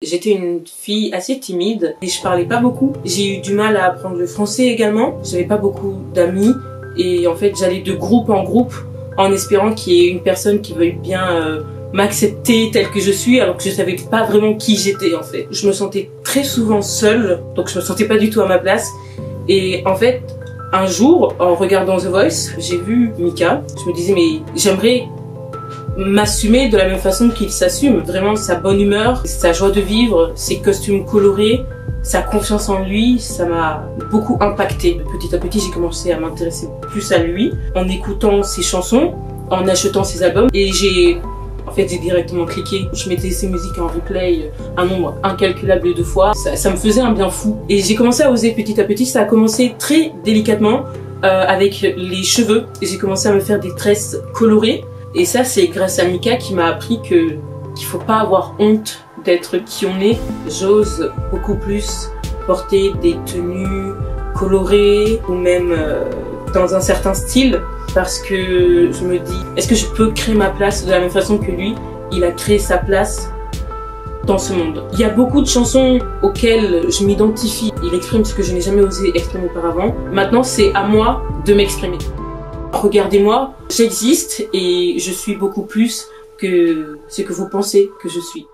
J'étais une fille assez timide et je parlais pas beaucoup. J'ai eu du mal à apprendre le français également. J'avais pas beaucoup d'amis et en fait j'allais de groupe en groupe en espérant qu'il y ait une personne qui veuille bien m'accepter telle que je suis, alors que je savais pas vraiment qui j'étais en fait. Je me sentais très souvent seule, donc je me sentais pas du tout à ma place. Et en fait, un jour, en regardant The Voice, j'ai vu Mika. Je me disais mais j'aimerais m'assumer de la même façon qu'il s'assume. Vraiment sa bonne humeur, sa joie de vivre, ses costumes colorés, sa confiance en lui, ça m'a beaucoup impacté. Petit à petit, j'ai commencé à m'intéresser plus à lui en écoutant ses chansons, en achetant ses albums et j'ai directement cliqué. Je mettais ses musiques en replay un nombre incalculable de fois. Ça me faisait un bien fou. Et j'ai commencé à oser petit à petit. Ça a commencé très délicatement avec les cheveux. J'ai commencé à me faire des tresses colorées. Et ça, c'est grâce à Mika qui m'a appris qu'il faut pas avoir honte d'être qui on est. J'ose beaucoup plus porter des tenues colorées ou même dans un certain style parce que je me dis, est-ce que je peux créer ma place de la même façon que lui? Il a créé sa place dans ce monde. Il y a beaucoup de chansons auxquelles je m'identifie. Il exprime ce que je n'ai jamais osé exprimer auparavant. Maintenant, c'est à moi de m'exprimer. Regardez-moi, j'existe et je suis beaucoup plus que ce que vous pensez que je suis.